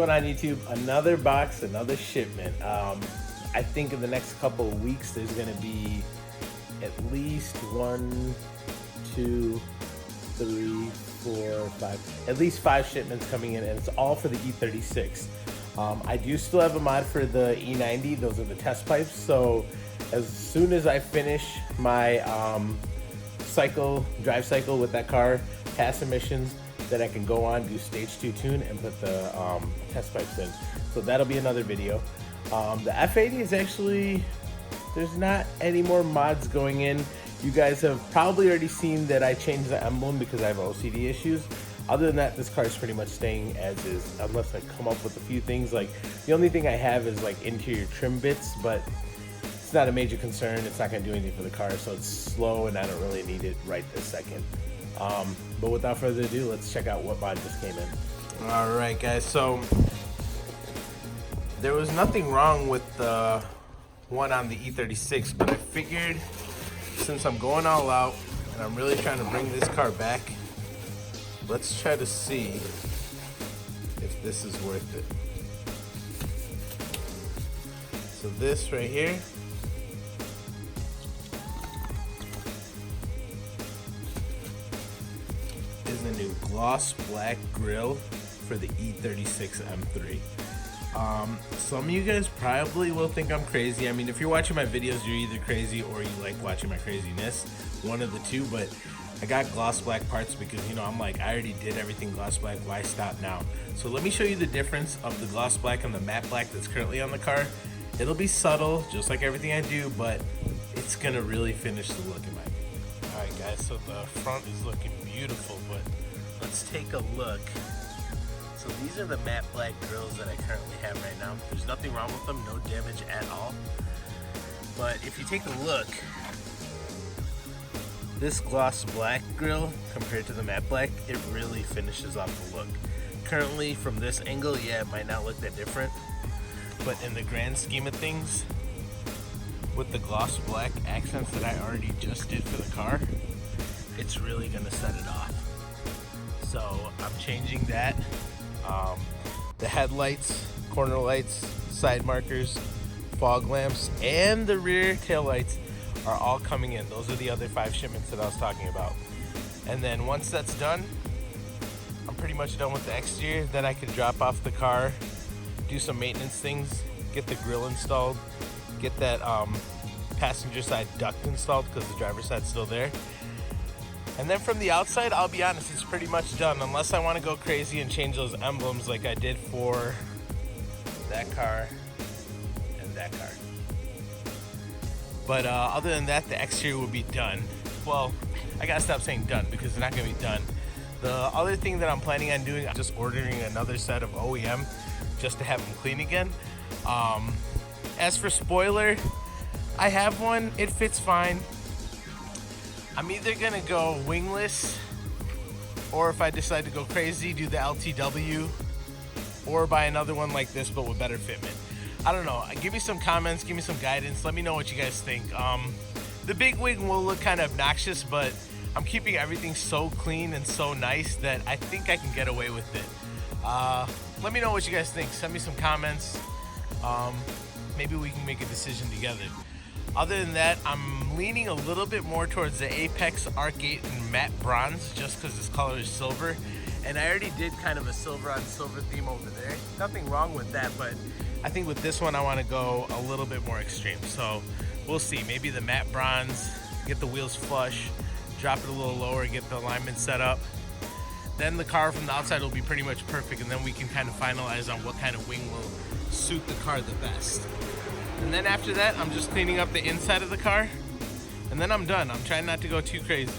going on YouTube? Another box, another shipment. I think in the next couple of weeks there's going to be at least 1, 2, 3, 4, 5, at least 5 shipments coming in, and it's all for the E36. I do still have a mod for the E90. Those are the test pipes. So as soon as I finish my drive cycle with that car, pass emissions, then I can go on, do stage 2 tune, and put the test pipes in. So that'll be another video. The F80 is actually, there's not any more mods going in. You guys have probably already seen that I changed the emblem because I have OCD issues. Other than that, this car is pretty much staying as is, unless I come up with a few things. Like, the only thing I have is like interior trim bits, but it's not a major concern. It's not gonna do anything for the car, so it's slow and I don't really need it right this second. But without further ado, let's check out what mod just came in. All right, guys, so there was nothing wrong with the one on the E36, but I figured since I'm going all out and I'm really trying to bring this car back, let's try to see if this is worth it. So this right here is a new gloss black grille for the E36 M3. Some of you guys probably will think I'm crazy. I mean, if you're watching my videos, you're either crazy or you like watching my craziness, one of the two. But I got gloss black parts because, you know, I'm like, I already did everything gloss black, why stop now? So let me show you the difference of the gloss black and the matte black that's currently on the car. It'll be subtle, just like everything I do, but it's gonna really finish the look in my opinion. All right, guys, so the front is looking beautiful, but let's take a look. So these are the matte black grills that I currently have right now. There's nothing wrong with them, no damage at all. But if you take a look, this gloss black grill compared to the matte black, it really finishes off the look. Currently from this angle, yeah, it might not look that different, but in the grand scheme of things, with the gloss black accents that I already just did for the car, it's really gonna set it off. So I'm changing that. The headlights, corner lights, side markers, fog lamps, and the rear tail lights are all coming in. Those are the other 5 shipments that I was talking about. And then once that's done, I'm pretty much done with the exterior. Then I can drop off the car, do some maintenance things, get the grill installed, get that passenger side duct installed because the driver's side's still there. And then from the outside, I'll be honest, it's pretty much done, unless I want to go crazy and change those emblems like I did for that car and that car. But other than that, the exterior will be done. Well, I gotta stop saying done because it's not gonna be done. The other thing that I'm planning on doing, I'm just ordering another set of OEM just to have them clean again. As for spoiler, I have one, it fits fine. I'm either gonna go wingless, or if I decide to go crazy, do the LTW, or buy another one like this but with better fitment. I don't know, give me some comments, give me some guidance, let me know what you guys think. The big wing will look kind of obnoxious, but I'm keeping everything so clean and so nice that I think I can get away with it. Let me know what you guys think, send me some comments, maybe we can make a decision together. Other than that, I'm leaning a little bit more towards the Apex Arc 8 and matte bronze just because this color is silver. And I already did kind of a silver on silver theme over there. Nothing wrong with that, but I think with this one I want to go a little bit more extreme. So we'll see, maybe the matte bronze, get the wheels flush, drop it a little lower, get the alignment set up. Then the car from the outside will be pretty much perfect, and then we can kind of finalize on what kind of wing will suit the car the best. And then after that, I'm just cleaning up the inside of the car, and then I'm done. I'm trying not to go too crazy.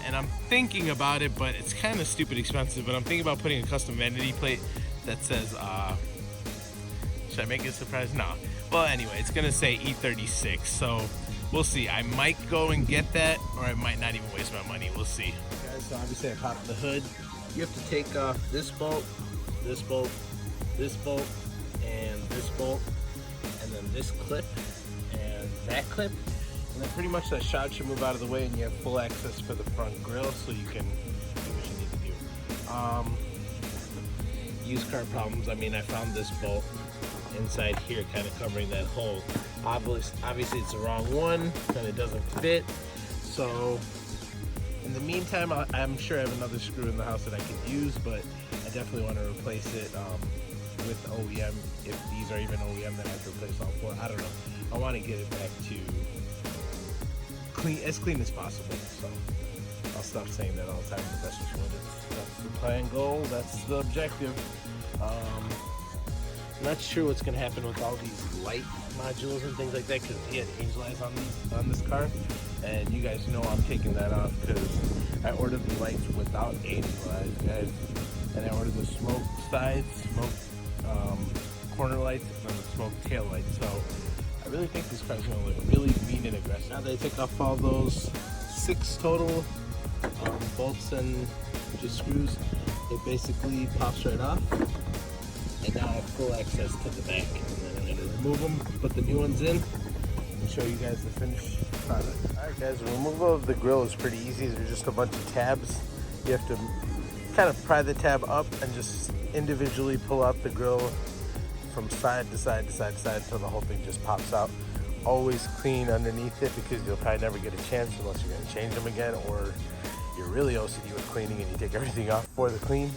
And I'm thinking about it, but it's kind of stupid expensive, but I'm thinking about putting a custom vanity plate that says, should I make it a surprise? No. Well, anyway, it's gonna say E36, so we'll see. I might go and get that, or I might not even waste my money. We'll see. Guys, so obviously I popped the hood. You have to take off this bolt, this bolt, this bolt, and this bolt, and then this clip and that clip, and then pretty much that shroud should move out of the way and you have full access for the front grille so you can do what you need to do. used car problems, I mean, I found this bolt inside here kind of covering that hole. Obviously it's the wrong one and it doesn't fit. So in the meantime, I'm sure I have another screw in the house that I could use, but I definitely want to replace it with OEM. If these are even OEM, then I have to replace all four. I don't know. I want to get it back to as clean as possible. So I'll stop saying that all the time. But that's just what that's the plan goal. That's the objective. Not sure what's gonna happen with all these light modules and things like that, because he had angel eyes on this car, and you guys know I'm taking that off because I ordered the lights without angel eyes, guys, and I ordered the smoke sides, smoke corner lights, and then the smoke tail lights. So I really think this car's gonna look really mean and aggressive. Now that I took off all those 6 total bolts and just screws, it basically pops right off. And now I have full access to the back. And then I'm going to remove them, put the new ones in, and show you guys the finished product. Alright guys, the removal of the grill is pretty easy. There's just a bunch of tabs. You have to kind of pry the tab up and just individually pull out the grill from side to side to side to side until the whole thing just pops out. Always clean underneath it, because you'll probably never get a chance unless you're going to change them again, or you're really OCD with cleaning and you take everything off for the clean.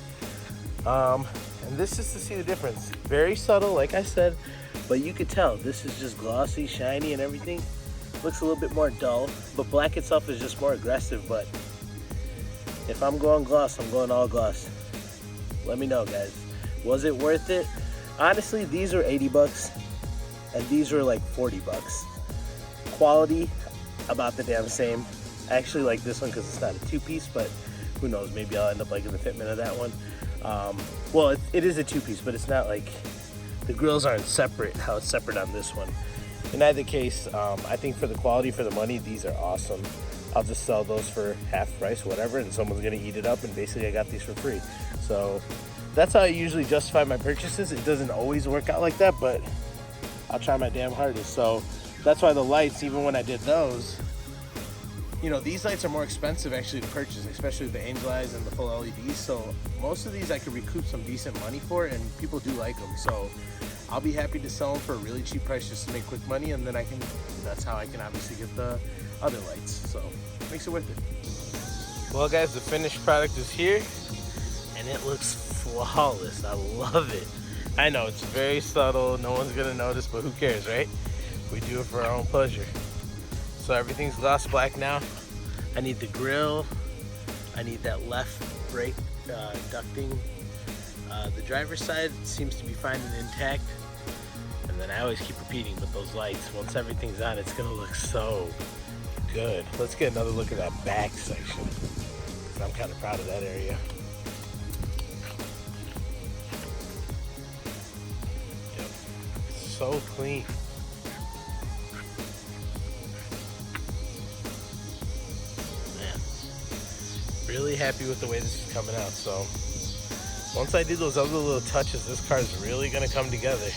And this is to see the difference. Very subtle, like I said, but you could tell this is just glossy, shiny, and everything. Looks a little bit more dull, but black itself is just more aggressive. But if I'm going gloss, I'm going all gloss. Let me know, guys. Was it worth it? Honestly, these are 80 bucks, and these were like 40 bucks. Quality, about the damn same. I actually like this one because it's not a 2-piece, but who knows, maybe I'll end up liking the fitment of that one. Well, it is a 2-piece, but it's not like the grills aren't separate how it's separate on this one. In either case, I think for the quality, for the money, these are awesome. I'll just sell those for half price, whatever, and someone's gonna eat it up, and basically I got these for free. So that's how I usually justify my purchases. It doesn't always work out like that, but I'll try my damn hardest. So that's why the lights, even when I did those, you know, these lights are more expensive actually to purchase, especially with the angel eyes and the full LEDs. So most of these I could recoup some decent money for, and people do like them. So I'll be happy to sell them for a really cheap price just to make quick money, and then that's how I can obviously get the other lights. So it makes it worth it. Well guys, the finished product is here, and it looks flawless. I love it. I know it's very subtle, no one's gonna notice, but who cares, right? We do it for our own pleasure. So everything's gloss black now. I need the grill. I need that left brake ducting. The driver's side seems to be fine and intact. And then I always keep repeating, but those lights, once everything's on, it's gonna look so good. Let's get another look at that back section, because I'm kind of proud of that area. Yep. So clean. Really happy with the way this is coming out. So once I do those other little touches, this car is really gonna come together.